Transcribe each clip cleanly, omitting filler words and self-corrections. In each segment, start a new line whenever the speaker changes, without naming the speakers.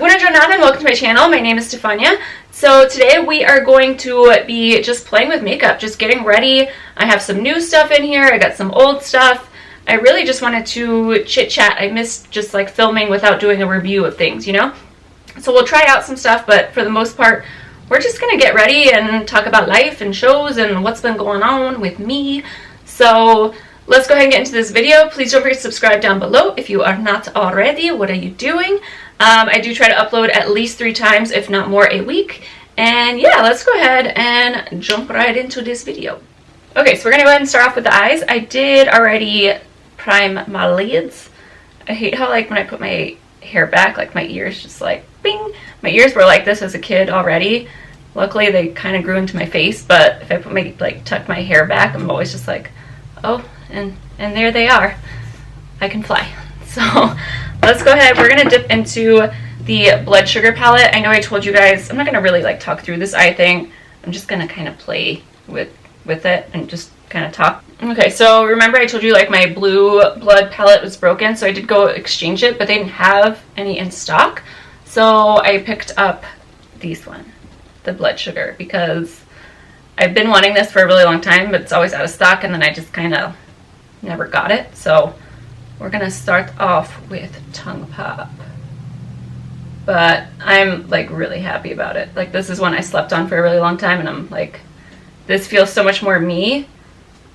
Buongiorno and welcome to my channel. My name is Stefania. So today we are going to be just playing with makeup, just getting ready. I have some new stuff in here. I got some old stuff. I really just wanted to chit chat. I missed just like filming without doing a review of things, you know? So we'll try out some stuff, but for the most part, we're just gonna get ready and talk about life and shows and what's been going on with me. So let's go ahead and get into this video. Please don't forget to subscribe down below if you are not already. What are you doing? I do try to upload at least 3 times, if not more, a week. And yeah, let's go ahead and jump right into this video. Okay, so we're gonna go ahead and start off with the eyes. I did already prime my lids. I hate how like when I put my hair back, like my ears just like bing. My ears were like this as a kid already. Luckily they kind of grew into my face, but if I put my tuck my hair back, I'm always just like, oh, and there they are. I can fly. So let's go ahead. We're gonna dip into the blood sugar palette. I know I told you guys I'm not gonna really like talk through this eye thing. I'm just gonna kind of play with it and just kind of talk. Okay, so remember I told you like my blue blood palette was broken, so I did go exchange it, but they didn't have any in stock. So I picked up this one, the blood sugar, because I've been wanting this for a really long time, but it's always out of stock, and then I just kind of never got it. So we're gonna start off with Tongue Pop. But I'm like really happy about it. Like this is one I slept on for a really long time, and I'm like, this feels so much more me.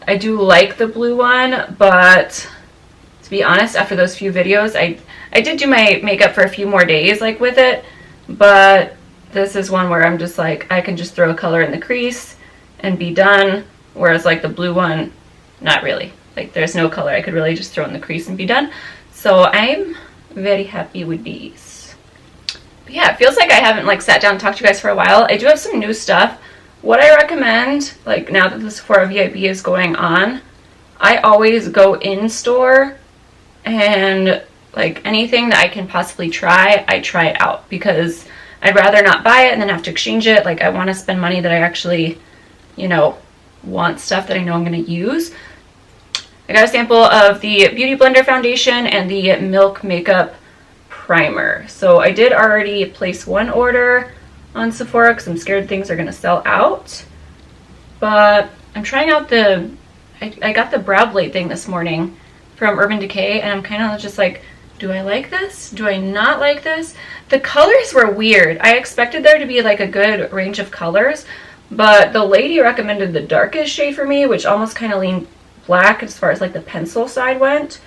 I do like the blue one, but to be honest, after those few videos, I did do my makeup for a few more days like with it, but this is one where I'm just like, I can just throw a color in the crease and be done, whereas like the blue one, not really. Like there's no color. I could really just throw in the crease and be done. So I'm very happy with these. But yeah, it feels like I haven't like sat down and talked to you guys for a while. I do have some new stuff. What I recommend, like now that the Sephora VIP is going on, I always go in store and like anything that I can possibly try, I try it out, because I'd rather not buy it and then have to exchange it. Like I want to spend money that I actually, you know, want stuff that I know I'm going to use. I got a sample of the Beauty Blender foundation and the Milk Makeup primer. So I did already place one order on Sephora because I'm scared things are going to sell out. But I'm trying out the, I got the brow blade thing this morning from Urban Decay, and I'm kind of just like, do I like this? Do I not like this? The colors were weird. I expected there to be like a good range of colors, but the lady recommended the darkest shade for me, which almost kind of leaned black as far as like the pencil side went.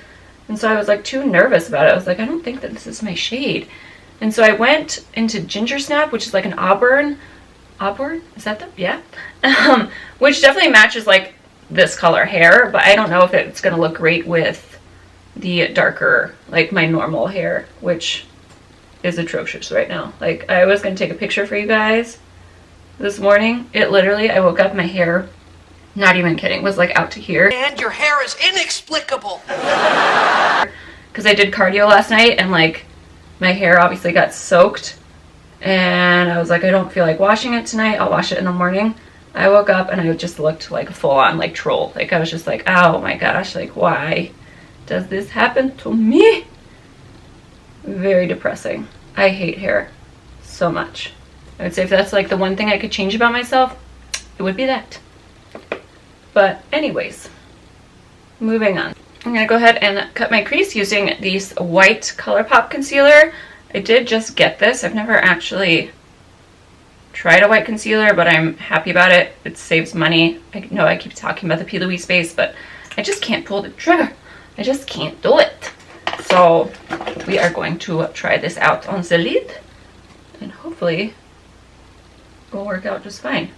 And so I was like too nervous about it. I was like, I don't think that this is my shade. And so I went into Ginger Snap, which is like an auburn, is that the, yeah? Which definitely matches like this color hair, but I don't know if it's gonna look great with the darker, like my normal hair, which is atrocious right now. Like I was gonna take a picture for you guys this morning. It literally, I woke up, my hair, not even kidding, was like out to here.
And your hair is inexplicable.
Because I did cardio last night and like my hair obviously got soaked, and I was like, I don't feel like washing it tonight. I'll wash it in the morning. I woke up and I just looked like a full-on like troll. Like I was just like, oh my gosh, like why does this happen to me? Very depressing. I hate hair so much. I would say if that's like the one thing I could change about myself, it would be that. But anyways, moving on. I'm going to go ahead and cut my crease using this white ColourPop concealer. I did just get this. I've never actually tried a white concealer, but I'm happy about it. It saves money. I know I keep talking about the P. Louise base, but I just can't pull the trigger. I just can't do it. So we are going to try this out on the lid, and hopefully it will work out just fine.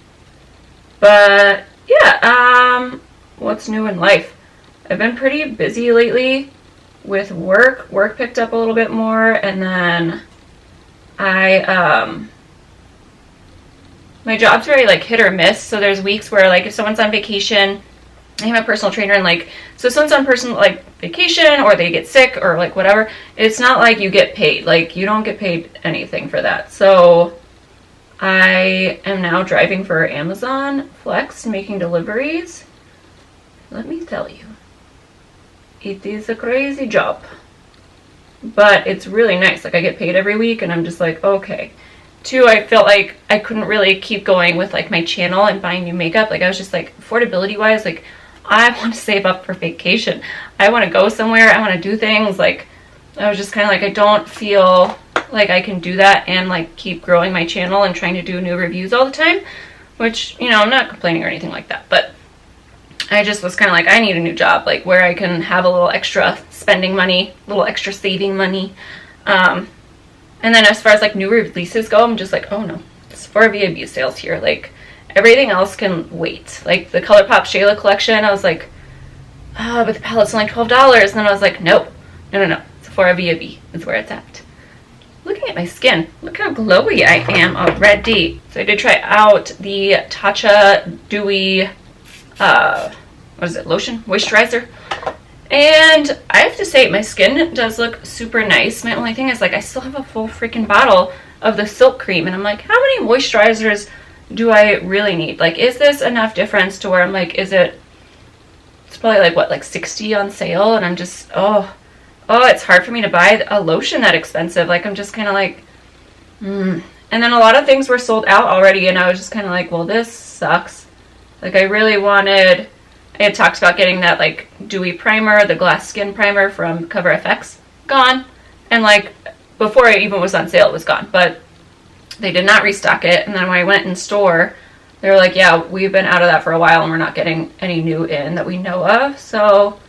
But yeah, what's new in life? I've been pretty busy lately with work. Work picked up a little bit more, and then my job's very like hit or miss. So there's weeks where like if someone's on vacation, I have a personal trainer, and like, so if someone's on personal like vacation or they get sick or like whatever, it's not like you get paid. Like you don't get paid anything for that. So I am now driving for Amazon Flex, making deliveries. Let me tell you, it is a crazy job. but it's really nice. Like, I get paid every week, and I'm just like, okay. 2, I felt like I couldn't really keep going with like my channel and buying new makeup. Like, I was just like, affordability wise, like, I want to save up for vacation. I want to go somewhere. I want to do things. Like, I was just kind of like, I don't feel like I can do that and like keep growing my channel and trying to do new reviews all the time, which, you know, I'm not complaining or anything like that, but I just was kind of like, I need a new job, like where I can have a little extra spending money, a little extra saving money. And then as far as like new releases go, I'm just like, oh no, Sephora VIB sales here. Like, everything else can wait. Like the ColourPop Shayla collection, I was like, oh, but the palette's only $12. And then I was like, no. Sephora VIB is where it's at. Looking at my skin, look how glowy I am already. So I did try out the Tatcha Dewy, lotion, moisturizer. And I have to say, my skin does look super nice. My only thing is, like, I still have a full freaking bottle of the Silk Cream. And I'm like, how many moisturizers do I really need? Like, is this enough difference to where I'm like, it's probably like, what, like 60 on sale? And I'm just, oh, it's hard for me to buy a lotion that expensive. Like, I'm just kind of like, And then a lot of things were sold out already. And I was just kind of like, well, this sucks. Like, I really wanted... I had talked about getting that, like, dewy primer, the glass skin primer from Cover FX. Gone. And, like, before it even was on sale, it was gone. But they did not restock it. And then when I went in store, they were like, yeah, we've been out of that for a while and we're not getting any new in that we know of. So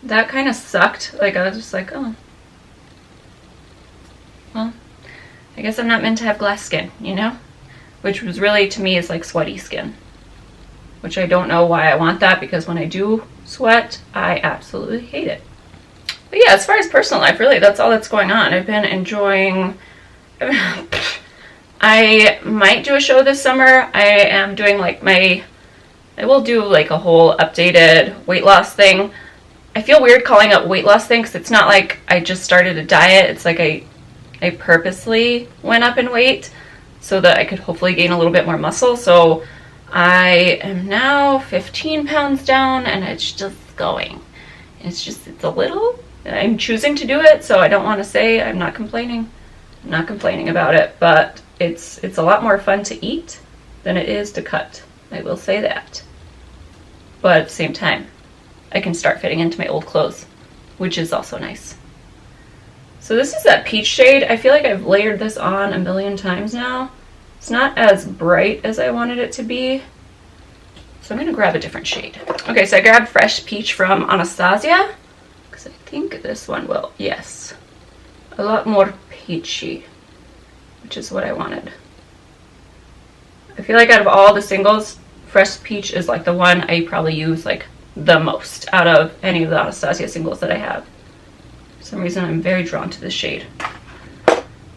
that kind of sucked. Like, I was just like, oh. Well, I guess I'm not meant to have glass skin, you know? Which was really, to me, is like sweaty skin. Which I don't know why I want that, because when I do sweat, I absolutely hate it. But yeah, as far as personal life, really, that's all that's going on. I've been enjoying... I might do a show this summer. I am doing like I will do like a whole updated weight loss thing. I feel weird calling it weight loss thing because it's not like I just started a diet. It's like I purposely went up in weight so that I could hopefully gain a little bit more muscle. So I am now 15 pounds down, and it's just going. It's a little. I'm choosing to do it, so I don't want to say I'm not complaining. I'm not complaining about it, but it's a lot more fun to eat than it is to cut. I will say that. But at the same time, I can start fitting into my old clothes, which is also nice. So this is that peach shade. I feel like I've layered this on a million times now. It's not as bright as I wanted it to be. So I'm going to grab a different shade. Okay, so I grabbed Fresh Peach from Anastasia. Because I think this one will, yes. A lot more peachy, which is what I wanted. I feel like out of all the singles, Fresh Peach is like the one I probably use like the most out of any of the Anastasia singles that I have. For some reason, I'm very drawn to this shade.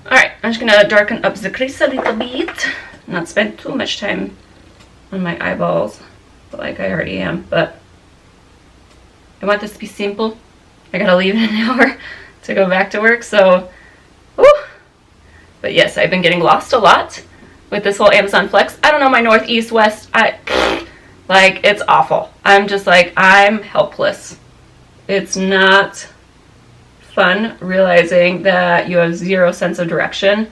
Alright, I'm just going to darken up the crease a little bit. Not spend too much time on my eyeballs, like I already am, but I want this to be simple. I gotta leave in an hour to go back to work, so, whew. But yes, I've been getting lost a lot with this whole Amazon Flex. I don't know my north, east, west, like, it's awful. I'm just like, I'm helpless. It's not fun realizing that you have zero sense of direction.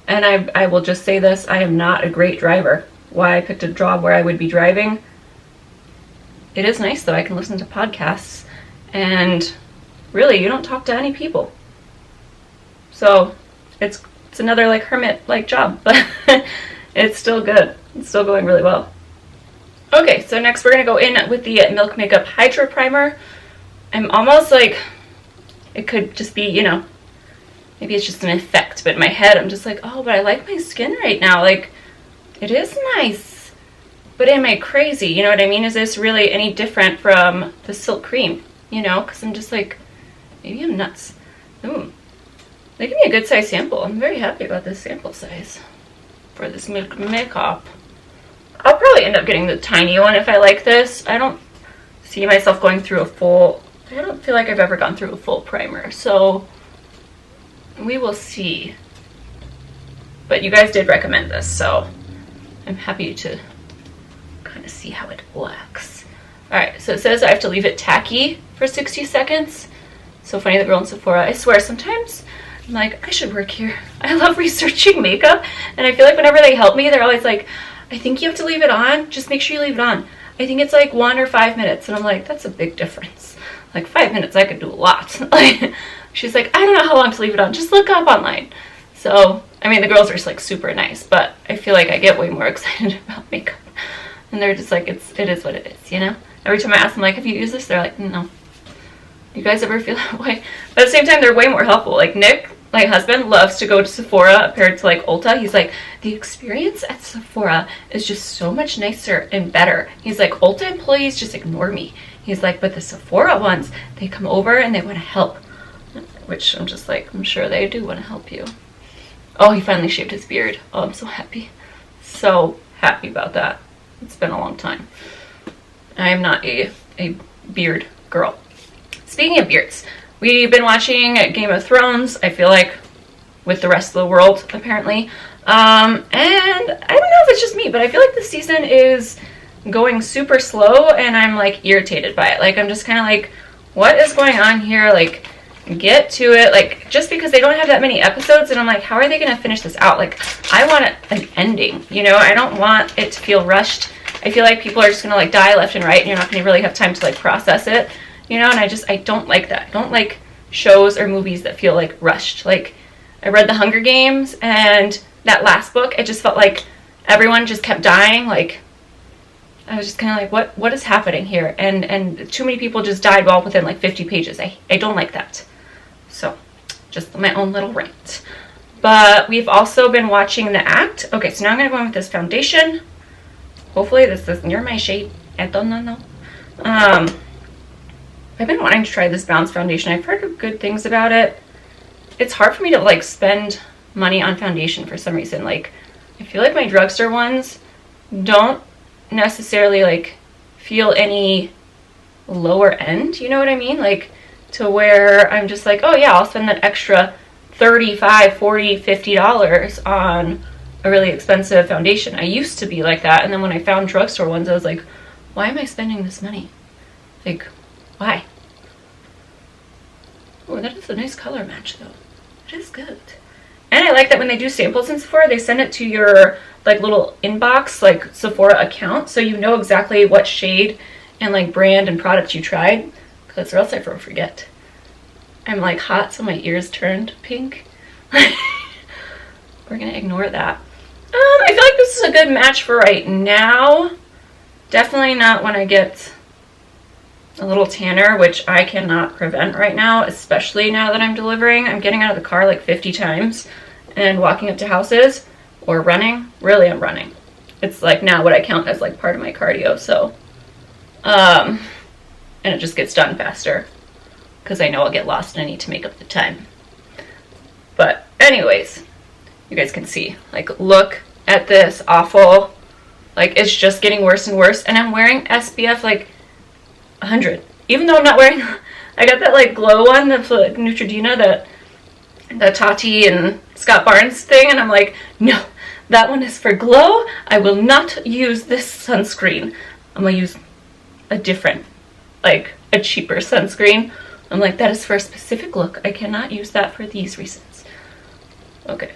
And I will just say this, I am not a great driver. Why I picked a job where I would be driving. It is nice though, I can listen to podcasts, and really you don't talk to any people. So it's another like hermit like job, but it's still good. It's still going really well. Okay, so next we're gonna go in with the Milk Makeup Hydra Primer. I'm almost like, it could just be, you know, maybe it's just an effect, but in my head I'm just like, oh, but I like my skin right now. Like, it is nice, but am I crazy? You know what I mean? Is this really any different from the Silk Cream? You know, because I'm just like, maybe I'm nuts. Ooh, they give me a good size sample. I'm very happy about this sample size for this Milk Makeup. I'll probably end up getting the tiny one if I like this. I don't see myself going through a full, I don't feel like I've ever gone through a full primer, so we will see. But you guys did recommend this, so I'm happy to kind of see how it works. Alright, so it says I have to leave it tacky for 60 seconds. So funny, the girl in Sephora. I swear, sometimes I'm like, I should work here. I love researching makeup, and I feel like whenever they help me, they're always like, I think you have to leave it on. Just make sure you leave it on. I think it's like 1 or 5 minutes. And I'm like, that's a big difference. Like 5 minutes, I could do a lot. Like, she's like, I don't know how long to leave it on. Just look up online. So, I mean, the girls are just like super nice, but I feel like I get way more excited about makeup. And they're just like, it is what it is, you know? Every time I ask them, like, have you used this? They're like, no. You guys ever feel that way? But at the same time, they're way more helpful. Like Nick, my husband, loves to go to Sephora compared to like Ulta. He's like, the experience at Sephora is just so much nicer and better. He's like, Ulta employees just ignore me. He's like, but the Sephora ones, they come over and they want to help. Which I'm just like, I'm sure they do want to help you. Oh, he finally shaved his beard. Oh, I'm so happy. So happy about that. It's been a long time. I am not a beard girl. Speaking of beards, we've been watching Game of Thrones, I feel like, with the rest of the world, apparently. And I don't know if it's just me, but I feel like this season is going super slow, and I'm, like, irritated by it. Like, I'm just kind of like, what is going on here? Like, get to it. Like, just because they don't have that many episodes, and I'm like, how are they going to finish this out? Like, I want an ending, you know? I don't want it to feel rushed. I feel like people are just going to, like, die left and right, and you're not going to really have time to, like, process it. You know, and I don't like that. I don't like shows or movies that feel like rushed. Like, I read The Hunger Games, and that last book, it just felt like everyone just kept dying. Like, I was just kind of like, what is happening here? And too many people just died all within like 50 pages. I don't like that. So, just my own little rant. But we've also been watching The Act. Okay, so now I'm going to go in with this foundation. Hopefully this is near my shade. I don't know. I've been wanting to try this Bounce foundation. I've heard good things about it. It's hard for me to like spend money on foundation for some reason. Like, I feel like my drugstore ones don't necessarily like feel any lower end, you know what I mean? Like, to where I'm just like, oh yeah, I'll spend that extra $35, $40, $50 on a really expensive foundation. I used to be like that, and then when I found drugstore ones, I was like, why am I spending this money? Like, why? Oh, that is a nice color match, though. It is good. And I like that when they do samples in Sephora, they send it to your, like, little inbox, like, Sephora account, so you know exactly what shade and, like, brand and product you tried, because or else I forget. I'm, like, hot, so my ears turned pink. We're gonna ignore that. I feel like this is a good match for right now. Definitely not when I get a little tanner, which I cannot prevent right now, especially now that I'm delivering. I'm getting out of the car like 50 times and walking up to houses or running. Really, I'm running. It's like now what I count as like part of my cardio, so and it just gets done faster because I know I'll get lost and I need to make up the time. But anyways, you guys can see, like, look at this awful, like, it's just getting worse and worse, and I'm wearing SPF like 100, even though I'm not wearing, I got that like glow one, the Neutrogena, that Tati and Scott Barnes thing, and I'm like, no, that one is for glow. I will not use this sunscreen. I'm gonna use a different, like a cheaper sunscreen. I'm like, that is for a specific look. I cannot use that for these reasons. Okay,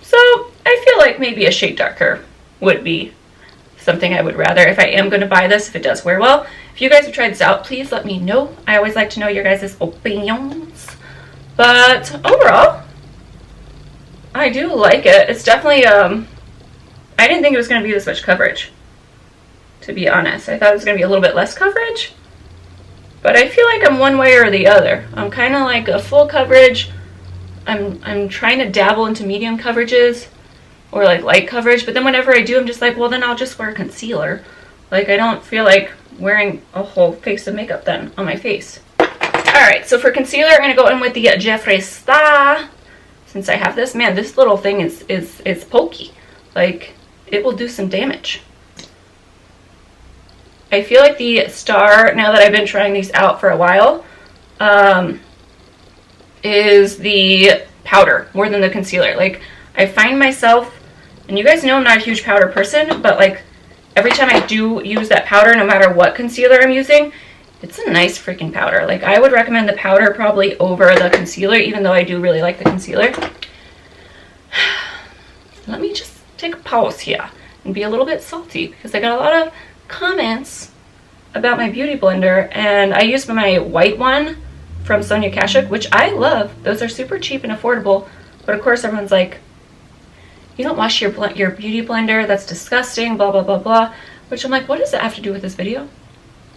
so I feel like maybe a shade darker would be something I would rather if I am going to buy this, if it does wear well. If you guys have tried this out, please let me know. I always like to know your guys' opinions. But overall, I do like it. It's definitely, I didn't think it was going to be this much coverage, to be honest. I thought it was going to be a little bit less coverage. But I feel like I'm one way or the other. I'm kind of like a full coverage. I'm trying to dabble into medium coverages or like light coverage, but then whenever I do, I'm just like, well, then I'll just wear concealer. Like, I don't feel like wearing a whole face of makeup then on my face. Alright, so for concealer, I'm going to go in with the Jeffree Star. Since I have this, man, this little thing is pokey. Like, it will do some damage. I feel like the Star, now that I've been trying these out for a while, is the powder more than the concealer. Like, I find myself, and you guys know I'm not a huge powder person, but like every time I do use that powder, no matter what concealer I'm using, It's a nice freaking powder. Like, I would recommend the powder probably over the concealer, even though I do really like the concealer. Let me just take a pause here and be a little bit salty because I got a lot of comments about my beauty blender, and I used my white one from Sonia Kashuk, which I love. Those are super cheap and affordable, but of course everyone's like, you don't wash your beauty blender, that's disgusting, blah blah blah blah, which I'm like, what does that have to do with this video?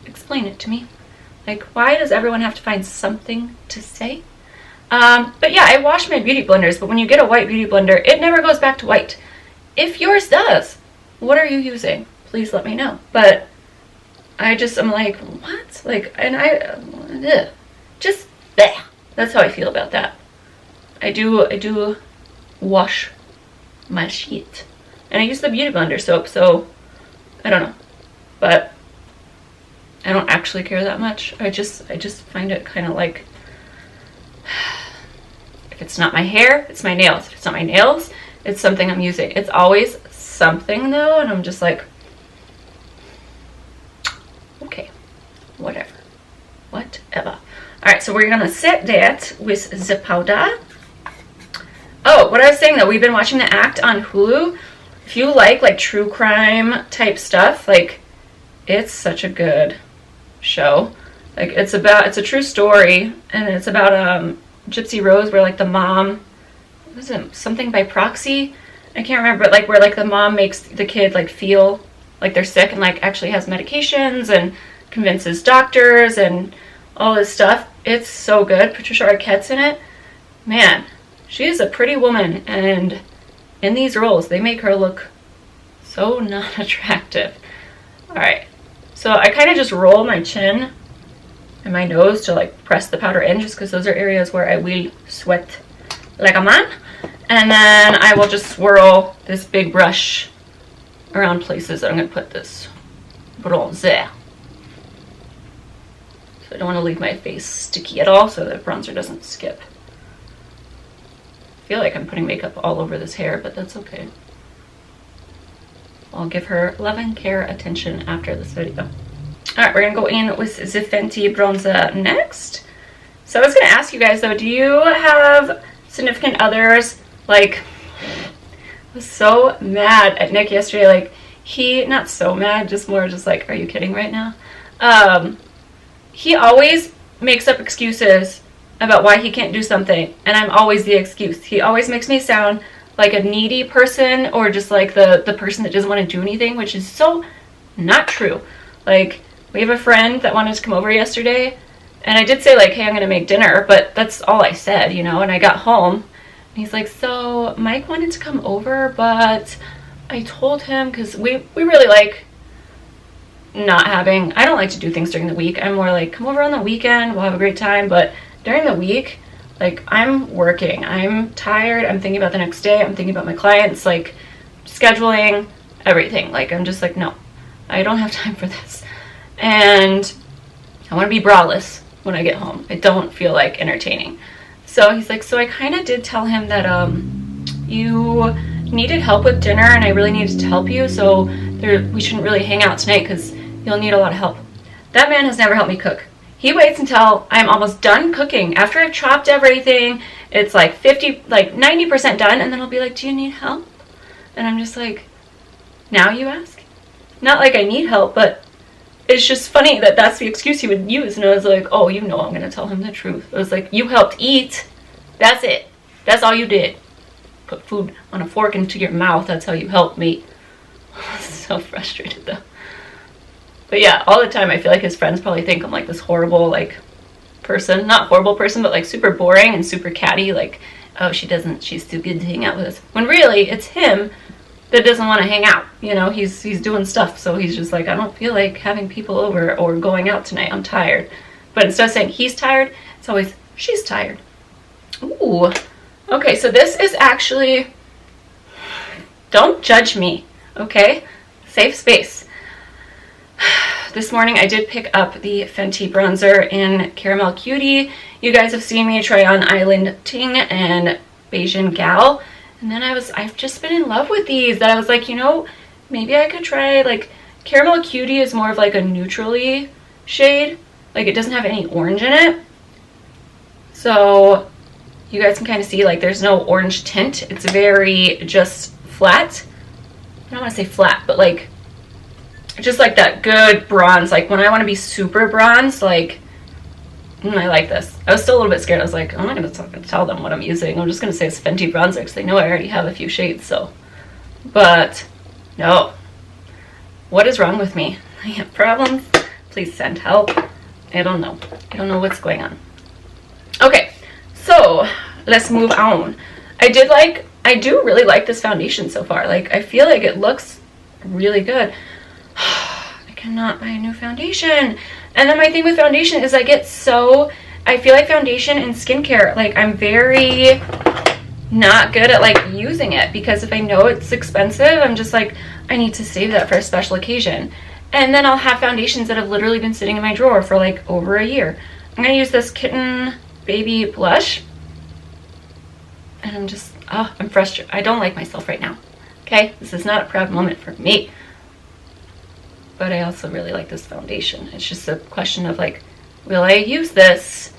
Explain it to me. Like, why does everyone have to find something to say? But yeah, I wash my beauty blenders, but when you get a white beauty blender, it never goes back to white. If yours does, what are you using? Please let me know. But I'm like, what? Like, and ugh. Just, bleh. That's how I feel about that. I do wash my sheet. And I use the beauty blender soap, so I don't know. But I don't actually care that much. I just find it kind of like, if it's not my hair, it's my nails. If it's not my nails, it's something I'm using. It's always something though, and I'm just like, okay, whatever. All right, so we're gonna set that with the powder. Oh, what I was saying though, we've been watching The Act on Hulu. If you like true crime type stuff, like, it's such a good show. Like, it's a true story, and it's about Gypsy Rose, where like the mom, what was it, something by proxy? I can't remember, but like where like the mom makes the kid like feel like they're sick and like actually has medications and convinces doctors and all this stuff. It's so good. Patricia Arquette's in it. Man, she is a pretty woman, and in these roles they make her look so not attractive. All right, so I kind of just roll my chin and my nose to like press the powder in, just because those are areas where I will sweat like a man. And then I will just swirl this big brush around places that I'm going to put this bronzer. So I don't want to leave my face sticky at all so the bronzer doesn't skip. I feel like I'm putting makeup all over this hair, but that's okay. I'll give her love and care attention after this video. Alright, we're going to go in with the Fenty bronzer next. So I was going to ask you guys though, do you have significant others? Like, I was so mad at Nick yesterday. Like, not so mad, just more just like, are you kidding right now? He always makes up excuses about why he can't do something, and I'm always the excuse. He always makes me sound like a needy person, or just like the person that doesn't want to do anything, which is so not true. Like, we have a friend that wanted to come over yesterday, and I did say like, hey, I'm gonna make dinner, but that's all I said, you know. And I got home and he's like, so Mike wanted to come over, but I told him, because we really like not having, I don't like to do things during the week. I'm more like, come over on the weekend, we'll have a great time. But during the week, like, I'm working, I'm tired, I'm thinking about the next day, I'm thinking about my clients, like scheduling, everything. Like, I'm just like, no, I don't have time for this. And I want to be braless when I get home. I don't feel like entertaining. So he's like, so I kind of did tell him that you needed help with dinner, and I really needed to help you, so we shouldn't really hang out tonight because you'll need a lot of help. That man has never helped me cook. He waits until I'm almost done cooking. After I've chopped everything, it's like 90% done, and then he'll be like, do you need help? And I'm just like, now you ask? Not like I need help, but it's just funny that that's the excuse he would use. And I was like, oh, you know I'm going to tell him the truth. I was like, you helped eat. That's it. That's all you did. Put food on a fork into your mouth. That's how you helped me. So frustrated though. But yeah, all the time I feel like his friends probably think I'm like this horrible like person. Not horrible person, but like super boring and super catty. Like, oh, she's too good to hang out with us. When really it's him that doesn't want to hang out. You know, he's doing stuff, so he's just like, I don't feel like having people over or going out tonight. I'm tired. But instead of saying he's tired, it's always she's tired. Ooh. Okay, so this is actually, don't judge me, okay? Safe space. This morning I did pick up the Fenty bronzer in Caramel Cutie. You guys have seen me try on Island Ting and Beijing Gal. And then I've just been in love with these, that I was like, you know, maybe I could try, like, Caramel Cutie is more of like a neutrally shade, Like, it doesn't have any orange in it. So you guys can kind of see, like, there's no orange tint. It's very just flat. I don't want to say flat, but like just like that good bronze. Like when I want to be super bronze, like I like this. I was still a little bit scared. I was like, I'm not going to tell them what I'm using. I'm just going to say it's Fenty bronzer because they know I already have a few shades. So, but no. What is wrong with me? I have problems. Please send help. I don't know. I don't know what's going on. Okay, so let's move on. I do really like this foundation so far. Like, I feel like it looks really good. I cannot buy a new foundation. And then my thing with foundation is I feel like foundation and skincare, like, I'm very not good at like using it, because if I know it's expensive, I'm just like, I need to save that for a special occasion. And then I'll have foundations that have literally been sitting in my drawer for like over a year. I'm gonna use this Kitten Baby Blush. And I'm just, I'm frustrated. I don't like myself right now. Okay, this is not a proud moment for me. But I also really like this foundation. It's just a question of like, will I use this?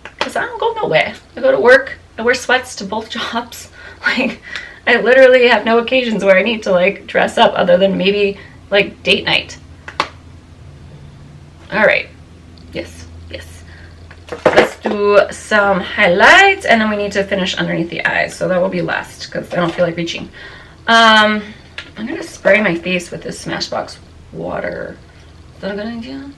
Because I don't go nowhere. I go to work. I wear sweats to both jobs. Like, I literally have no occasions where I need to like dress up other than maybe like date night. All right. Yes, yes. Let's do some highlights, and then we need to finish underneath the eyes. So that will be last because I don't feel like reaching. I'm going to spray my face with this Smashbox water. Is that a good idea?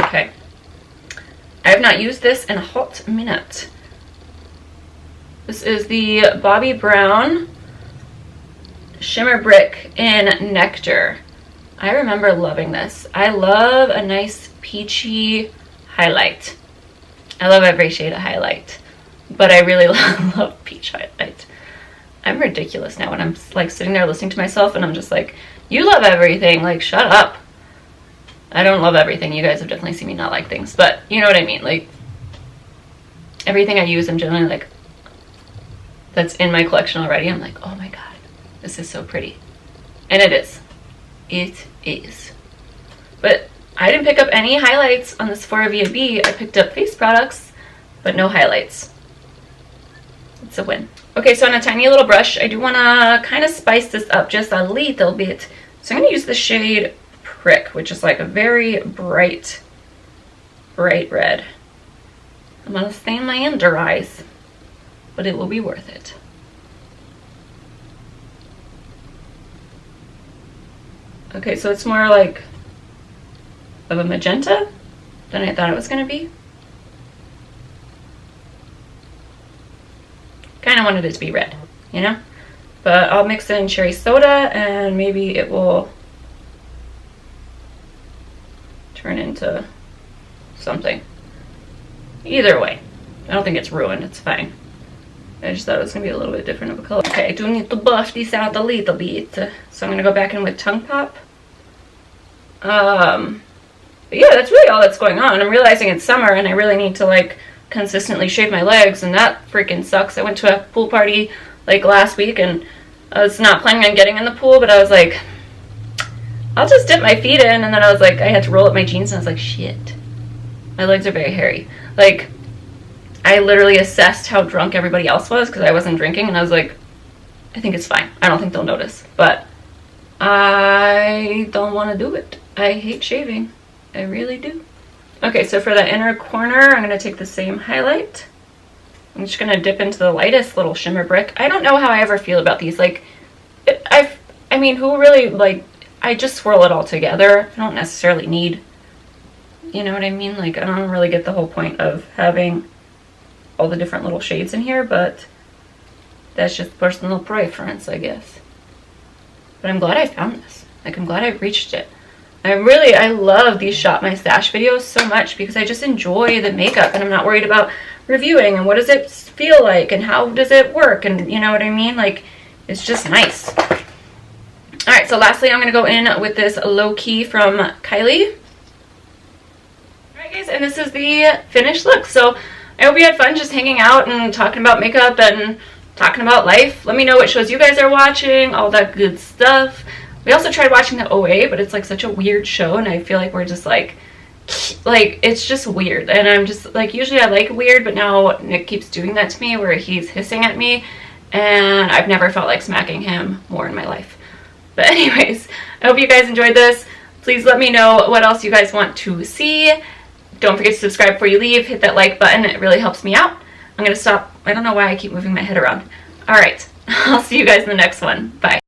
Okay. I have not used this in a hot minute. This is the Bobbi Brown Shimmer Brick in Nectar. I remember loving this. I love a nice peachy highlight. I love every shade of highlight, but I really love peach highlight. I'm ridiculous now when I'm like sitting there listening to myself and I'm just like, you love everything, like shut up. I don't love everything. You guys have definitely seen me not like things, but you know what I mean. Like, everything I use, I'm generally like, that's in my collection already. I'm like, oh my god, this is so pretty. And it is. It is. But I didn't pick up any highlights on the Sephora VIB. I picked up face products, but no highlights. It's a win. Okay, so on a tiny little brush, I do want to kind of spice this up just a little bit. So I'm going to use the shade Prick, which is like a very bright red. I'm going to stain my under eyes, but it will be worth it. Okay, so it's more like of a magenta than I thought it was going to be. Kind of wanted it to be red, you know? But I'll mix in cherry soda and maybe it will turn into something. Either way, I don't think it's ruined, it's fine. I just thought it was going to be a little bit different of a color. Okay, I do need to buff this out a little bit. So I'm going to go back in with Tongue Pop. But yeah, that's really all that's going on. I'm realizing it's summer and I really need to like consistently shave my legs, and that freaking sucks. I went to a pool party like last week and I was not planning on getting in the pool, but I was like, I'll just dip my feet in, and then I was like, I had to roll up my jeans and I was like, shit. My legs are very hairy. Like, I literally assessed how drunk everybody else was because I wasn't drinking, and I was like, I think it's fine. I don't think they'll notice, but I don't want to do it. I hate shaving. I really do. Okay, so for the inner corner, I'm going to take the same highlight. I'm just going to dip into the lightest little shimmer brick. I don't know how I ever feel about these. Like, I mean, who really, like, I just swirl it all together. I don't necessarily need, you know what I mean? Like, I don't really get the whole point of having all the different little shades in here, but that's just personal preference, I guess. But I'm glad I found this. Like, I'm glad I reached it. I love these Shop My Stash videos so much because I just enjoy the makeup and I'm not worried about reviewing and what does it feel like and how does it work, and you know what I mean? Like, it's just nice. Alright, so lastly I'm going to go in with this Low Key from Kylie. Alright guys, and this is the finished look. So I hope you had fun just hanging out and talking about makeup and talking about life. Let me know what shows you guys are watching, all that good stuff. We also tried watching the OA, but it's like such a weird show, and I feel like we're just like it's just weird. And I'm just like, usually I like weird, but now Nick keeps doing that to me where he's hissing at me, and I've never felt like smacking him more in my life. But anyways, I hope you guys enjoyed this. Please let me know what else you guys want to see. Don't forget to subscribe before you leave. Hit that like button. It really helps me out. I'm going to stop. I don't know why I keep moving my head around. All right. I'll see you guys in the next one. Bye.